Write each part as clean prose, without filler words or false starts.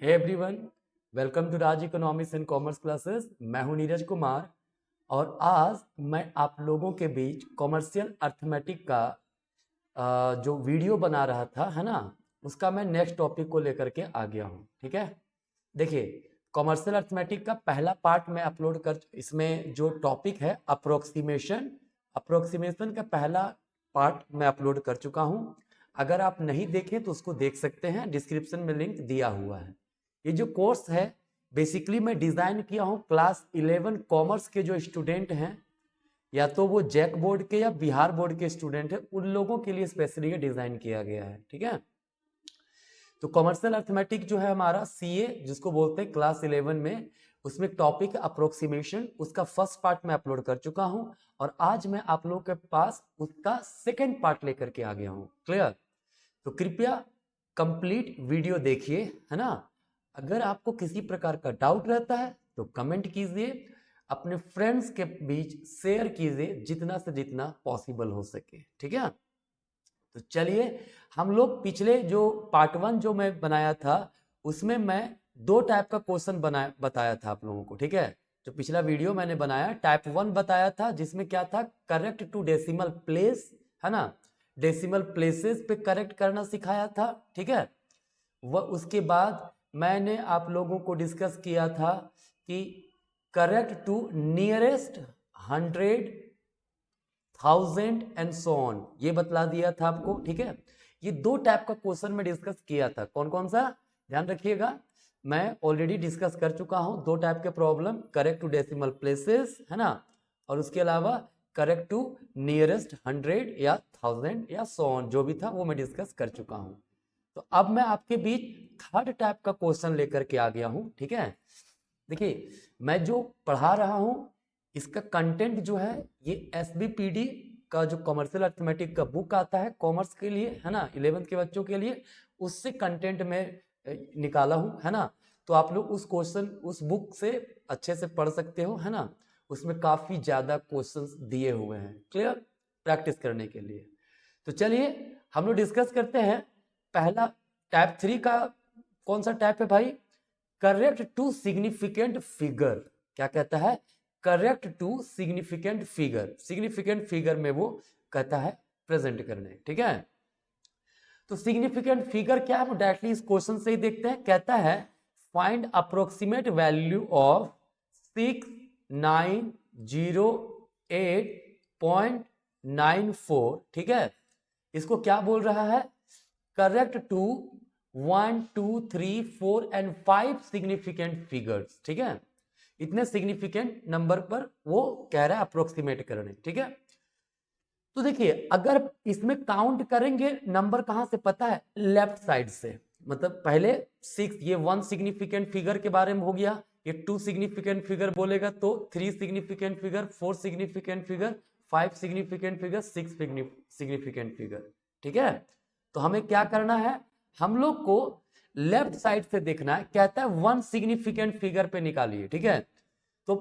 Hey everyone, welcome to Raj economics and commerce classes. मैं हूं नीरज कुमार और आज मैं आप लोगों के बीच कॉमर्शियल अर्थमेटिक का जो वीडियो बना रहा था है ना, उसका मैं नेक्स्ट टॉपिक को लेकर के आ गया हूं। ठीक है, देखिए कॉमर्शियल अर्थमेटिक का पहला पार्ट मैं अपलोड कर, इसमें जो टॉपिक है अप्रोक्सीमेशन का पहला पार्ट मैं अपलोड कर चुका हूं। अगर आप नहीं देखें तो उसको देख सकते हैं, डिस्क्रिप्शन में लिंक दिया हुआ है। ये जो कोर्स है बेसिकली मैं डिज़ाइन किया हूँ क्लास 11 कॉमर्स के जो स्टूडेंट हैं, या तो वो जैक बोर्ड के या बिहार बोर्ड के स्टूडेंट हैं, उन लोगों के लिए स्पेशली ये डिज़ाइन किया गया है। ठीक है, तो कॉमर्शियल अर्थमेटिक जो है हमारा सीए जिसको बोलते हैं क्लास 11 में, उसमें टॉपिक अप्रोक्सीमेशन, उसका फर्स्ट पार्ट मैं अपलोड कर चुका हूं और आज मैं आप लोगों के पास उसका सेकेंड पार्ट लेकर के आ गया हूं। क्लियर? तो कृपया कंप्लीट वीडियो देखिए, है ना। अगर आपको किसी प्रकार का डाउट रहता है तो कमेंट कीजिए, अपने फ्रेंड्स के बीच शेयर कीजिए जितना से जितना पॉसिबल हो सके। ठीक है, तो चलिए हम लोग पिछले जो पार्ट 1 जो मैं बनाया था उसमें मैं दो टाइप का क्वेश्चन बताया था आप लोगों को। ठीक है, जो पिछला वीडियो मैंने बनाया टाइप 1 बताया था, जिसमें क्या था, करेक्ट टू डेसिमल प्लेस, है ना, डेसिमल प्लेसेस पे करेक्ट करना सिखाया था। ठीक है, वह उसके बाद मैंने आप लोगों को डिस्कस किया था कि correct to nearest 100, 1000 and so on, ये बतला दिया था आपको। ठीक है, ये दो टाइप का क्वेश्चन में डिस्कस किया था। कौन कौन सा, ध्यान रखिएगा, मैं ऑलरेडी डिस्कस कर चुका हूं। दो टाइप के problem, correct to decimal places, है ना, और उसके अलावा करेक्ट टू नियरेस्ट 100 या 1000 या सो ऑन, जो भी था वो मैं डिस्कस कर चुका हूं। तो अब मैं आपके बीच थर्ड टाइप का क्वेश्चन लेकर के आ गया हूं। ठीक है, देखिए मैं जो पढ़ा रहा हूं इसका कंटेंट जो है ये एसबीपीडी का जो कॉमर्शियल अर्थमेटिक का बुक आता है कॉमर्स के लिए, है ना, 11th के बच्चों के लिए, उससे कंटेंट में निकाला हूं, है ना। तो आप लोग उस क्वेश्चन उस बुक से अच्छे से पढ़ सकते हो, है ना। उसमें काफी ज्यादा क्वेश्चंस दिए हुए हैं, क्लियर, प्रैक्टिस करने के लिए। तो चलिए हम लोग डिस्कस करते हैं। पहला टाइप 3 का कौन सा टाइप है भाई, करेक्ट टू सिग्निफिकेंट फिगर। क्या कहता है, correct to significant figure. Significant figure में वो कहता है प्रेजेंट करने। ठीक है, तो सिग्निफिकेंट फिगर क्या है, वो डायरेक्टली इस क्वेश्चन से ही देखते हैं। कहता है फाइंड अप्रोक्सीमेट वैल्यू ऑफ 6908.94। ठीक है, इसको क्या बोल रहा है, correct to 1, 2, 3, 4 and 5 significant figures. ठीक है, इतने सिग्निफिकेंट नंबर पर वो कह रहा है अप्रोक्सीमेट करने। ठीक है, तो देखिए अगर इसमें काउंट करेंगे नंबर कहां से पता है, लेफ्ट साइड से, मतलब पहले 6, ये 1 सिग्निफिकेंट फिगर के बारे में हो गया, ये 2 सिग्निफिकेंट फिगर बोलेगा तो 3 significant figure, 4 significant figure, 5 significant figure, 6 significant figure. ठीक है, तो हमें क्या करना है, हम लोग को लेफ्ट साइड से देखना है। कहता है 1 सिग्निफिकेंट फिगर पे निकालिए। ठीक है, तो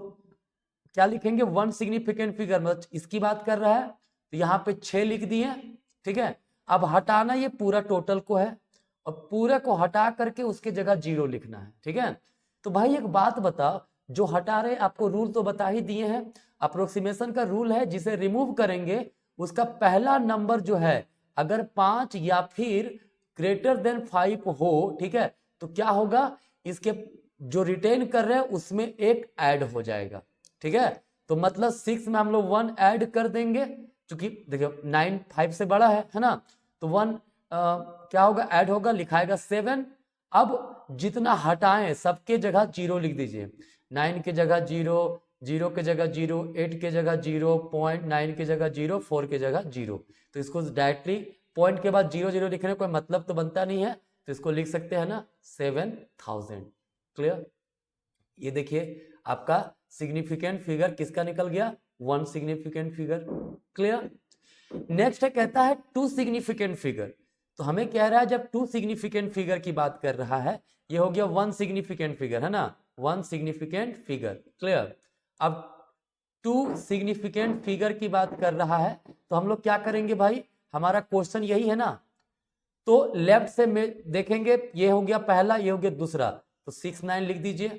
क्या लिखेंगे, 1 सिग्निफिकेंट फिगर, मतलब इसकी बात कर रहा है, तो यहाँ पे 6 लिख दिए। ठीक है, अब हटाना ये पूरा टोटल को है और पूरे को हटा करके उसके जगह 0 लिखना है। ठीक है, तो भाई एक बात बताओ, जो हटा रहे आपको रूल तो बता ही दिए हैं, अप्रोक्सीमेशन का रूल है, जिसे रिमूव करेंगे उसका पहला नंबर जो है अगर 5 या फिर ग्रेटर देन 5 हो, ठीक है, तो क्या होगा, इसके जो रिटेन कर रहे हैं उसमें एक ऐड हो जाएगा। ठीक है, तो मतलब 6 में हम लोग 1 ऐड कर देंगे, क्योंकि देखियो 9 5 से बड़ा है ना, तो 1 क्या होगा, ऐड होगा, लिखाएगा 7। अब जितना हटाएं सबके जगह 0 लिख दीजिए, 9 के जगह 0, 0 के जगह 0, 8 के जगह 0, 0.9 के जगह 0, 4 के जगह 0। तो इसको डायरेक्टली पॉइंट के बाद 0 0 लिखने कोई मतलब तो बनता नहीं है, तो इसको लिख सकते हैं ना 7000। क्लियर, ये देखिए आपका सिग्निफिकेंट फिगर किसका निकल गया, 1 सिग्निफिकेंट फिगर। क्लियर, नेक्स्ट है, कहता है 2 सिग्निफिकेंट फिगर। तो हमें कह रहा है जब 2 सिग्निफिकेंट फिगर की बात कर रहा है, ये हो गया 1 सिग्निफिकेंट फिगर, है ना, 1 सिग्निफिकेंट फिगर। क्लियर, अब 2 सिग्निफिकेंट फिगर की बात कर रहा है, तो हम लोग क्या करेंगे भाई, हमारा क्वेश्चन यही है ना, तो लेफ्ट से में देखेंगे, ये हो गया पहला, ये हो गया दूसरा, तो 69 लिख दीजिए,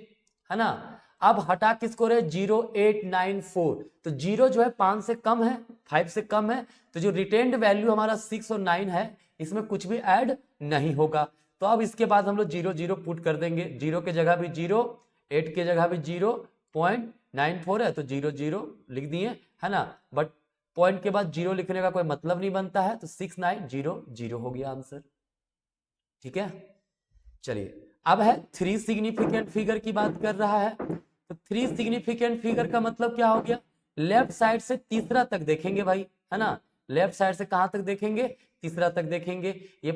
है ना। अब हटा किसको रहे, 0894, तो 0 जो है 5 से कम है, 5 से कम है, तो जो रिटेन्ड वैल्यू हमारा 6 और 9 है इसमें कुछ भी ऐड नहीं होगा। तो अब इसके बाद हम लोग 0 0 पुट कर देंगे, 0 के जगह भी 0, 8 के जगह भी 0.94 है तो 0 0 लिख दिए, है ना। बट पॉइंट के बाद 0 लिखने का कोई मतलब नहीं बनता है, तो 6900 हो गया आंसर। ठीक है, चलिए अब है 3 सिग्निफिकेंट फिगर की बात कर रहा है। तो 3 सिग्निफिकेंट फिगर का मतलब क्या हो गया, लेफ्ट साइड से तीसरा तक देखेंगे भाई, है ना। लेफ्ट साइड से कहां तक देखेंगे, तीसरा तक देखेंगे। ये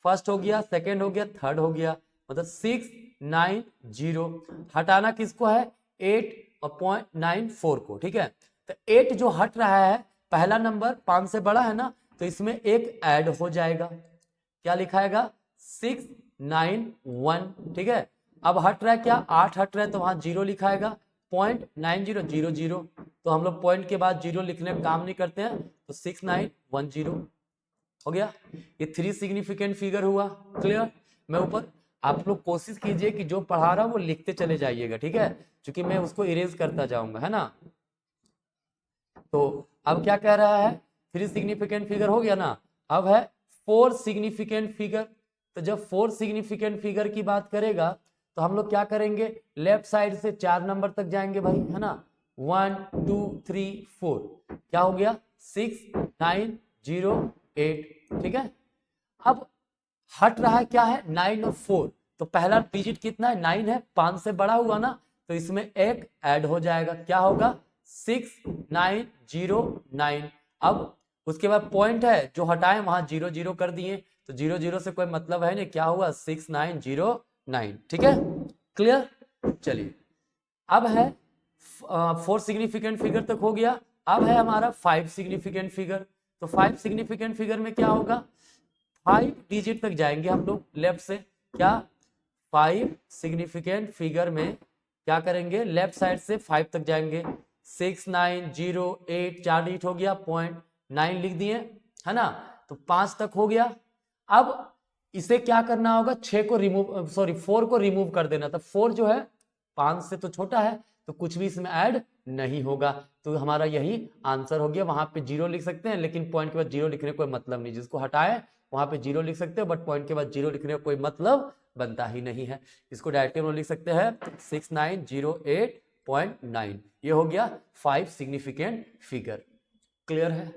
फर्स्ट हो गया, सेकंड हो गया, थर्ड हो गया, मतलब 690। हटाना किसको है, 8.94 को, ठीक है। तो 8 जो हट रहा है, पहला नंबर 5 से बड़ा है ना, तो इसमें एक ऐड हो जाएगा, क्या लिखाएगा, 691, ठीक है। अब हट रहा है क्या, 8 हट रहा है तो वहां 0 लिखाएगा, 0.9000, तो हम लोग पॉइंट के बाद 0 लिखने का काम नहीं करते हैं, तो 6910 हो गया। ये 3 सिग्निफिकेंट फिगर हुआ, क्लियर। मैं ऊपर, आप लोग कोशिश कीजिए कि जो पढ़ा रहा हूं वो लिखते चले जाइएगा, ठीक है, क्योंकि मैं उसको इरेज करता जाऊंगा, है ना। तो अब क्या कह रहा है, 3 सिग्निफिकेंट फिगर हो गया ना, अब है 4 सिग्निफिकेंट फिगर। तो जब 4 सिग्निफिकेंट फिगर की बात करेगा तो हम लोग क्या करेंगे, लेफ्ट साइड से 4 नंबर तक जाएंगे भाई, है ना, 1 2 3 4, क्या हो गया, 6908, ठीक है। अब हट रहा है क्या है, 9 और 4, तो पहला डिजिट कितना है, 9 है, 5 से बड़ा हुआ ना, तो इसमें एक ऐड हो जाएगा, क्या होगा, 6909। अब उसके बाद पॉइंट है जो हटाए वहां 0 0 कर दिए, तो 0 0 से कोई मतलब है नहीं, क्या हुआ, 6909, ठीक है, क्लियर। चलिए अब है 4 सिग्निफिकेंट फिगर तक हो गया। अब है हमारा 5 सिग्निफिकेंट फिगर। तो 5 सिग्निफिकेंट फिगर में क्या होगा, 5 डिजिट तक जाएंगे हम लोग लेफ्ट से, क्या, 5 सिग्निफिकेंट फिगर में क्या करेंगे, लेफ्ट साइड से 5 तक जाएंगे, 6908, 4 डिजिट हो गया, 0.9 लिख दिए, है ना। तो 5 तक हो गया। अब इसे क्या करना होगा, 6 को रिमूव, सॉरी 4 को रिमूव कर देना था। 4 जो है 5 से तो छोटा है, तो कुछ भी इसमें ऐड नहीं होगा, तो हमारा यही आंसर हो गया। वहां पे 0 लिख सकते हैं, लेकिन पॉइंट के बाद 0 लिखने का कोई मतलब नहीं, जिसको हटाए वहां पे 0 लिख सकते हो, बट पॉइंट के बाद 0 लिखने का कोई मतलब बनता ही नहीं है। इसको डायरेक्टली हम लिख सकते हैं 6908.9। ये हो गया 5 सिग्निफिकेंट फिगर, क्लियर है।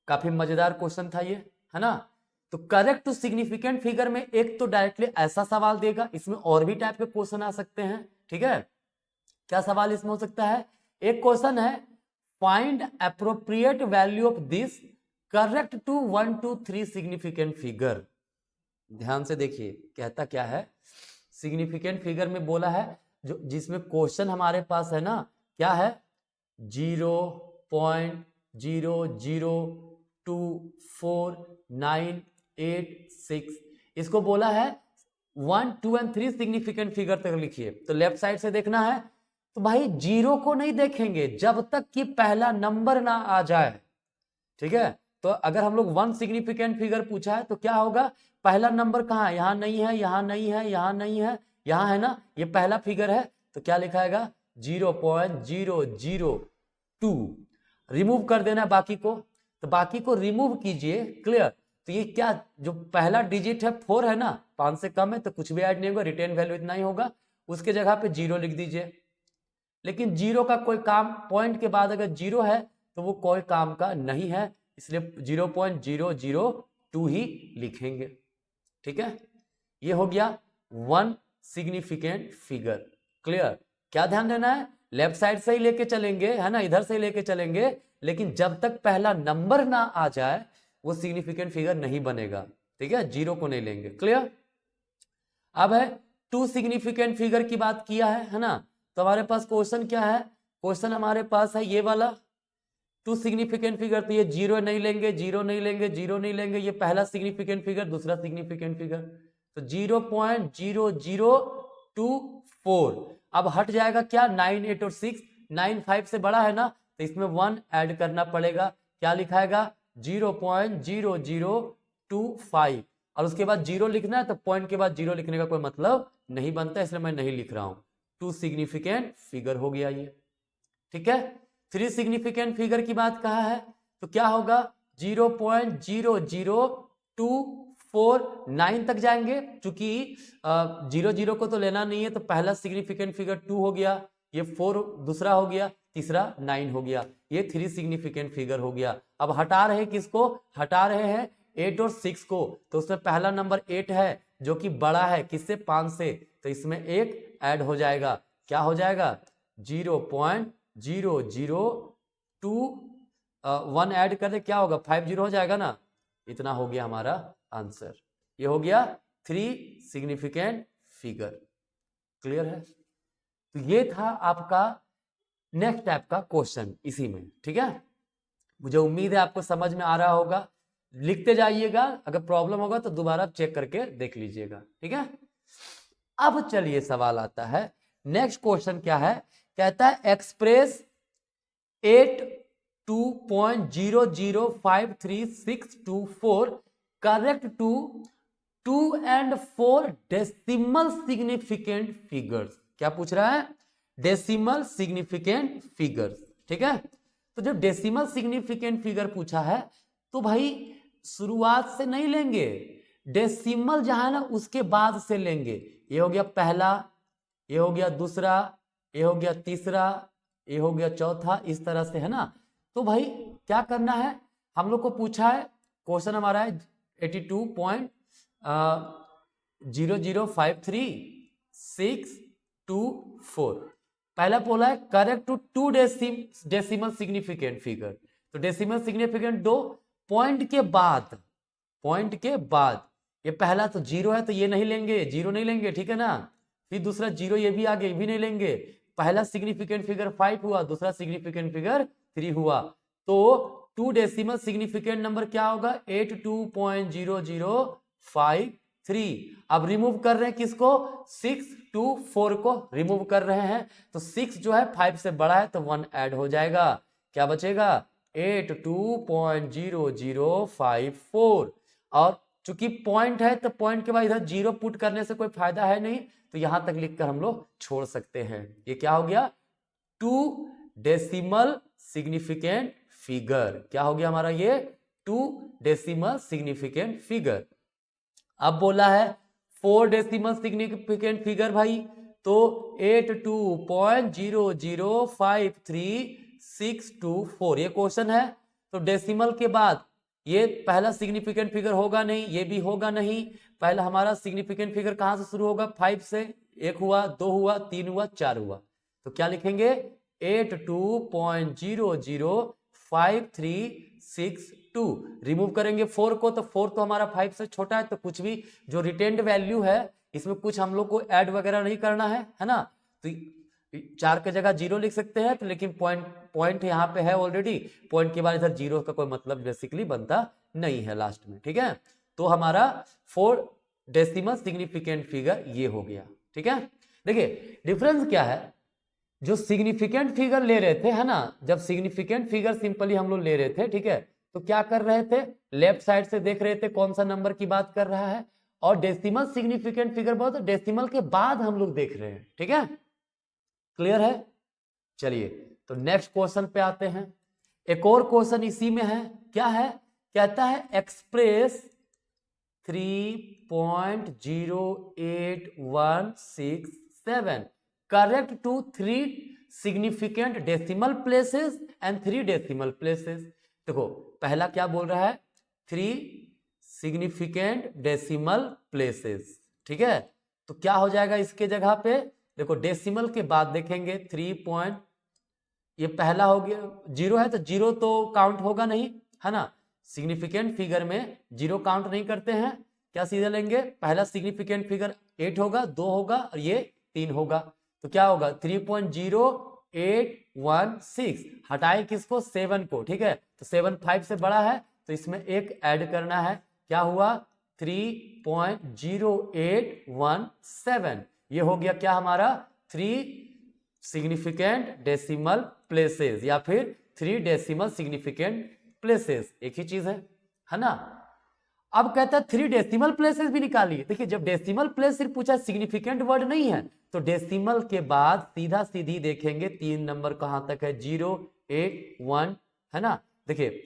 काफी मजेदार क्वेश्चन था ये, है ना। तो करेक्ट टू सिग्निफिकेंट फिगर में एक तो डायरेक्टली ऐसा सवाल देगा, इसमें और भी टाइप के क्वेश्चन आ सकते हैं, ठीक है। क्या सवाल इसमें हो सकता है, एक क्वेश्चन है, find appropriate value of this correct to 1 2 3 significant figure. ध्यान से देखिए कहता क्या है, सिग्निफिकेंट फिगर में बोला है, जो जिसमें क्वेश्चन हमारे पास है ना, क्या है, 0.0024986, इसको बोला है 1 2 और 3 सिग्निफिकेंट फिगर तक लिखिए। तो लेफ्ट साइड से देखना है, तो भाई 0 को नहीं देखेंगे जब तक कि पहला नंबर ना आ जाए, ठीक है। तो अगर हम लोग 1 सिग्निफिकेंट फिगर पूछा है तो क्या होगा, पहला नंबर कहां है, यहां नहीं है, यहां नहीं है, यहां नहीं है, यहां है ना, ये पहला फिगर है, तो क्या लिखाएगा 0.002, रिमूव कर देना बाकी को, तो बाकी को रिमूव कीजिए, क्लियर। तो ये क्या, जो पहला डिजिट है 4 है ना, 5 से कम है तो कुछ भी ऐड नहीं होगा, रिटेन वैल्यू इतना ही होगा, उसके जगह पे 0 लिख दीजिए। लेकिन 0 का कोई काम, पॉइंट के बाद अगर 0 है तो वो कोई काम का नहीं है, इसलिए 0.002 ही लिखेंगे, ठीक है। ये हो गया 1 सिग्निफिकेंट फिगर, क्लियर। क्या ध्यान देना है, लेफ्ट साइड से ही लेके चलेंगे, है ना, इधर से ही लेके चलेंगे, लेकिन जब तक पहला नंबर ना आ जाए वो सिग्निफिकेंट फिगर नहीं बनेगा, ठीक है, 0 को नहीं लेंगे, क्लियर। अब है 2 सिग्निफिकेंट फिगर की बात किया है ना। तो हमारे पास क्वेश्चन क्या है, क्वेश्चन हमारे पास है ये वाला 2 सिग्निफिकेंट फिगर, तो ये 0 नहीं लेंगे, 0 नहीं लेंगे, 0 नहीं लेंगे, ये पहला सिग्निफिकेंट फिगर, दूसरा सिग्निफिकेंट फिगर, तो 0.0024। अब हट जाएगा क्या, 9 8 और 6, 9 5 से बड़ा है ना, तो इसमें 1 ऐड करना पड़ेगा, क्या लिखाएगा 0.0025, और उसके बाद जीरो लिखना है तो पॉइंट के बाद जीरो लिखने का कोई मतलब नहीं बनता, इसलिए मैं नहीं लिख रहा हूं। 2 सिग्निफिकेंट फिगर हो गया ये, ठीक है। 3 सिग्निफिकेंट फिगर की बात कहा है तो क्या होगा, 0.00249 तक जाएंगे, चूंकि 0 को तो लेना नहीं है, तो पहला सिग्निफिकेंट फिगर 2 हो गया, ये 4 दूसरा हो गया, तीसरा 9 हो गया, ये 3 सिग्निफिकेंट फिगर हो गया। अब हटा रहे किसको, हटा रहे हैं 8 और 6 को, तो उसमें पहला नंबर 8 है जो कि बड़ा है किससे, 5 से, तो इसमें एक ऐड हो जाएगा, क्या हो जाएगा 0.0021 ऐड कर दे क्या होगा, 50 हो जाएगा ना, इतना हो गया हमारा आंसर। ये हो गया 3 सिग्निफिकेंट फिगर। क्लियर है, तो ये था आपका नेक्स्ट टाइप का क्वेश्चन इसी में, ठीक है। मुझे उम्मीद है आपको समझ में आ रहा होगा, लिखते जाइएगा, अगर प्रॉब्लम होगा तो दोबारा चेक करके देख लीजिएगा, ठीक है। अब चलिए सवाल आता है, नेक्स्ट क्वेश्चन क्या है, कहता है express 82.0053624 correct to 2 and 4 decimal significant figures. क्या पूछ रहा है, डेसिमल सिग्निफिकेंट फिगर्स, ठीक है। तो जब डेसिमल सिग्निफिकेंट फिगर पूछा है तो भाई शुरुआत से नहीं लेंगे, डेसिमल जहां है ना उसके बाद से लेंगे। ये हो गया पहला, ये हो गया दूसरा, ये हो गया तीसरा, ये हो गया चौथा, इस तरह से, है ना। तो भाई क्या करना है, हम लोग को पूछा है, क्वेश्चन हमारा है 82.0053624। पहला बोला है correct to 2 decimal significant figure, तो डेसिमल सिग्निफिकेंट 2 पॉइंट के बाद, पॉइंट के बाद, ये पहला तो 0 है तो ये नहीं लेंगे, 0 नहीं लेंगे, ठीक है ना। फिर दूसरा 0, ये भी आगे, ये भी नहीं लेंगे। पहला सिग्निफिकेंट फिगर 5 हुआ, दूसरा सिग्निफिकेंट फिगर 3 हुआ, तो 2 डेसिमल सिग्निफिकेंट नंबर क्या होगा 82.0053। अब रिमूव कर रहे हैं किसको, 6 2 4 को रिमूव कर रहे हैं, तो 6 जो है 5 से बड़ा है तो 1 ऐड हो जाएगा, क्या बचेगा 82.0054। और चूंकि पॉइंट है तो पॉइंट के बाद इधर 0 पुट करने से कोई फायदा है नहीं, तो यहां तक लिखकर हम लोग छोड़ सकते हैं। ये क्या हो गया 2 डेसिमल सिग्निफिकेंट फिगर, क्या हो गया हमारा ये 2 डेसिमल सिग्निफिकेंट फिगर। अब बोला है 4 डेसिमल सिग्निफिकेंट फिगर भाई, तो 82.0053624 ये क्वेश्चन है। तो डेसिमल के बाद ये पहला सिग्निफिकेंट फिगर होगा नहीं, ये भी होगा नहीं, पहला हमारा सिग्निफिकेंट फिगर कहां से शुरू होगा 5 से, 1 हुआ, 2 हुआ, 3 हुआ, 4 हुआ, तो क्या लिखेंगे 82.0053624। रिमूव करेंगे 4 को, तो 4 तो हमारा 5 से छोटा है, तो कुछ भी जो रिटेन्ड वैल्यू है इसमें कुछ हम लोग को ऐड वगैरह नहीं करना है ना। तो 4 की जगह 0 लिख सकते हैं, तो लेकिन पॉइंट यहाँ पे है ऑलरेडी, पॉइंट के बाद इधर 0 का कोई मतलब बेसिकली बनता नहीं है लास्ट में, ठीक है। तो हमारा 4 डेसिमल सिग्निफिकेंट फिगर ये हो गया, ठीक है। देखिए डिफरेंस क्या है, जो सिग्निफिकेंट फिगर ले रहे थे, है ना, जब सिग्निफिकेंट फिगर सिंपली हम लोग ले रहे थे, ठीक है, तो क्या कर रहे थे, लेफ्ट साइड से देख रहे थे कौन सा नंबर की बात कर रहा है, और डेसिमल सिग्निफिकेंट फिगर बहुत तो डेसिमल के बाद हम लोग देख रहे हैं, ठीक है। क्लियर है, चलिए तो नेक्स्ट क्वेश्चन पे आते हैं। एक और क्वेश्चन इसी में है, क्या है, कहता है express 3.08167 correct to 3 significant decimal places and 3 decimal places. देखो पहला क्या बोल रहा है 3 सिग्निफिकेंट डेसिमल प्लेसेस, ठीक है। तो क्या हो जाएगा इसके जगह पे, देखो डेसिमल के बाद देखेंगे 3 ये पहला हो गया, 0 है तो 0 तो काउंट होगा नहीं, है ना, सिग्निफिकेंट फिगर में 0 काउंट नहीं करते हैं, क्या सीधे लेंगे, पहला सिग्निफिकेंट फिगर 8 होगा, 2 होगा और ये 3 होगा, तो क्या होगा 3.0816, हटाए किसको 7 को, ठीक है, तो 7 5 से बड़ा है तो इसमें एक ऐड करना है, क्या हुआ 3.0817, ये हो गया क्या हमारा 3 सिग्निफिकेंट डेसिमल प्लेसेस या फिर 3 डेसिमल सिग्निफिकेंट प्लेसेस, एक ही चीज है ना। अब कहता है 3 डेसिमल प्लेसेस भी निकालिए। देखिए जब डेसिमल प्लेस सिर्फ पूछा, सिग्निफिकेंट वर्ड नहीं है, तो डेसिमल के बाद सीधा सीधी देखेंगे 3 नंबर कहां तक है, 0 8 1, है ना। देखिए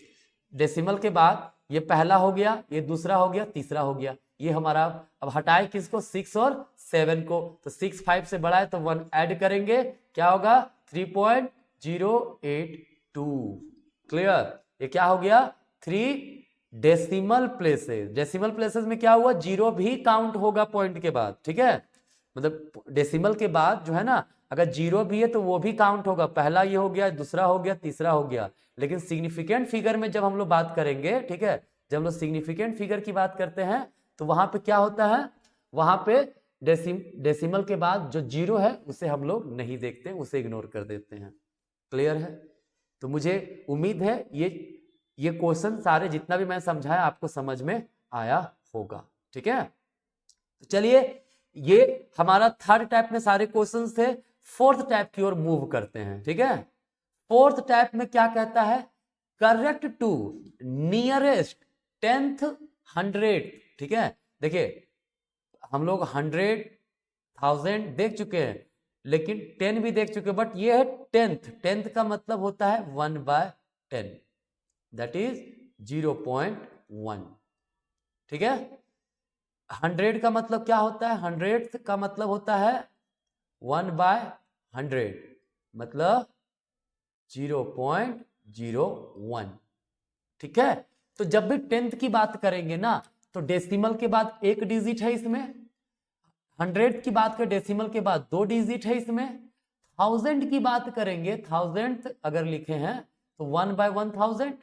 डेसिमल के बाद ये पहला हो गया, ये दूसरा हो गया, तीसरा हो गया, ये हमारा। अब हटाए किसको, 6 और 7 को, तो 6 5 से बड़ा है तो 1 ऐड करेंगे, क्या होगा 3.082। क्लियर, ये क्या हो गया 3 डेसिमल प्लेसेस। डेसिमल प्लेसेस में क्या हुआ, 0 भी काउंट होगा पॉइंट के बाद, ठीक है। मतलब डेसिमल के बाद जो है ना, अगर 0 भी है तो वो भी काउंट होगा। पहला ये हो गया, दूसरा हो गया, तीसरा हो गया। लेकिन सिग्निफिकेंट फिगर में जब हम लोग बात करेंगे, ठीक है, जब हम लोग सिग्निफिकेंट फिगर की बात करते हैं तो वहां पे क्या होता है, वहां पे डेसिमल के बाद जो 0 है उसे हम लोग नहीं देखते, उसे इग्नोर कर देते हैं। क्लियर है। तो मुझे उम्मीद है ये क्वेश्चन सारे जितना भी मैं समझाया आपको समझ में आया होगा, ठीक है। तो चलिए, ये हमारा थर्ड टाइप में सारे क्वेश्चंस थे। फोर्थ टाइप की ओर मूव करते हैं, ठीक है। फोर्थ टाइप में क्या कहता है, करेक्ट टू नियरेस्ट 10th 100, ठीक है। देखिए हम लोग 100 1000 देख चुके हैं, लेकिन 10 भी देख चुके हैं, बट ये है 10th का मतलब होता है 1/10, दैट इज 0.1, ठीक है। 100 का मतलब क्या होता है, 100th का मतलब होता है 1/100, मतलब 0.01, ठीक है। तो जब भी 10th की बात करेंगे ना, तो डेसिमल के बाद 1 डिजिट है इसमें, 100th की बात करें डेसिमल के बाद 2 डिजिट है इसमें, 1000 की बात करेंगे, 1000th अगर लिखे हैं तो 1/1000,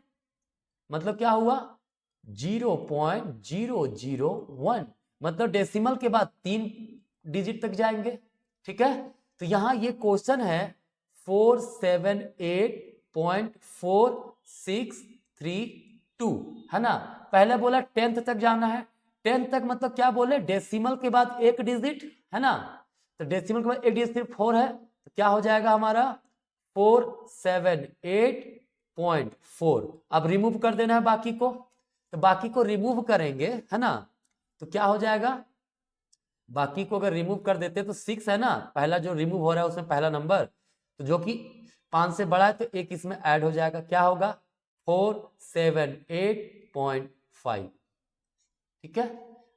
मतलब क्या हुआ 0.001, मतलब डेसिमल के बाद 3 डिजिट तक जाएंगे, ठीक है। तो यहां ये क्वेश्चन है 478.4632, है ना। पहले बोला 10th तक जाना है, 10th तक मतलब क्या बोले, डेसिमल के बाद 1 डिजिट, है ना। तो डेसिमल के बाद 1 डिजिट सिर्फ 4 है, तो क्या हो जाएगा हमारा 478.4। अब रिमूव कर देना है बाकी को, तो बाकी को रिमूव करेंगे, है ना। तो क्या हो जाएगा, बाकी को अगर रिमूव कर देते तो 6 है ना, पहला जो रिमूव हो रहा है उसमें पहला नंबर, तो जो कि 5 से बड़ा है तो 1 इसमें ऐड हो जाएगा, क्या होगा 478.5, ठीक है।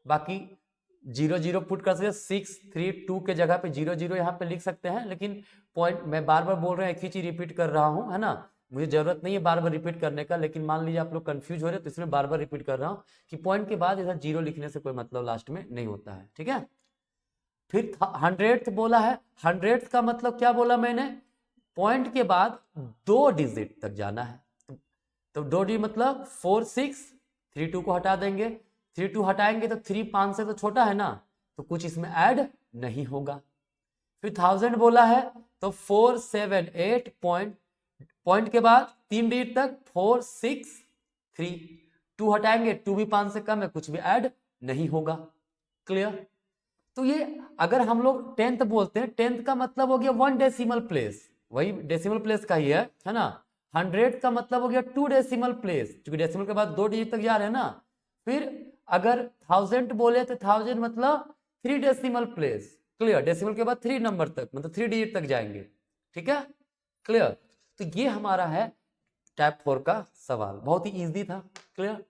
बाकी 0 0 पुट कर सकते, 6 3 2 के जगह पे 0 0 यहाँ पे लिख सकते हैं, लेकिन पॉइंट मैं बार बार बोल रहा हूँ, एक ही चीज रिपीट कर रहा हूँ, है ना। मुझे जरूरत नहीं है बार बार रिपीट करने का, लेकिन मान लीजिए आप लोग कंफ्यूज हो रहे हैं तो इसमें बार बार रिपीट कर रहा हूँ कि पॉइंट के बाद इधर 0 लिखने से कोई मतलब लास्ट में नहीं होता है, ठीक है। फिर 100th बोला है, 100th का मतलब क्या बोला मैंने, पॉइंट के बाद 2 डिजिट तक जाना है, तो 2 डिजिट मतलब 4 6 3 2 को हटा देंगे, 3 2 हटाएंगे तो 3 5 से तो छोटा है ना, तो कुछ इसमें ऐड नहीं होगा। फिर 1000 बोला है तो 478 पॉइंट के बाद 3 डिजिट तक 4 6 3, 2 हटाएंगे, 2 भी 5 से कम है, कुछ भी ऐड नहीं होगा। क्लियर। तो ये अगर हम लोग 10th बोलते हैं, 10th का मतलब हो गया 1 डेसिमल प्लेस, वही डेसिमल प्लेस का ही है ना। 100th का मतलब हो गया 2 डेसिमल प्लेस, क्योंकि डेसिमल के बाद 2 डिजिट तक जा रहे हैं ना। फिर अगर 1000 बोले तो 1000 मतलब 3 डेसिमल प्लेस, क्लियर। डेसिमल के बाद 3 नंबर तक मतलब 3 डिजिट तक जाएंगे, ठीक है, क्लियर। तो ये हमारा है टाइप 4 का सवाल, बहुत ही इजी था, क्लियर।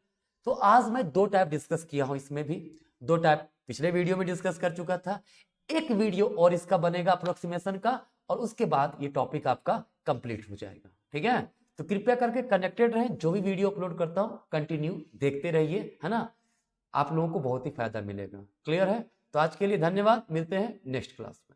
तो आज मैं 2 टाइप डिस्कस किया हूं, इसमें भी 2 टाइप पिछले वीडियो में डिस्कस कर चुका था, एक वीडियो और इसका बनेगा अप्रोक्सीमेशन का, और उसके बाद ये टॉपिक आपका कंप्लीट हो जाएगा, ठीक है। तो कृपया करके कनेक्टेड रहें, जो भी वीडियो अपलोड करता हूं कंटिन्यू देखते रहिए, है ना, आप लोगों को बहुत ही फायदा मिलेगा। क्लियर है। तो आज के लिए धन्यवाद, मिलते हैं नेक्स्ट क्लास में।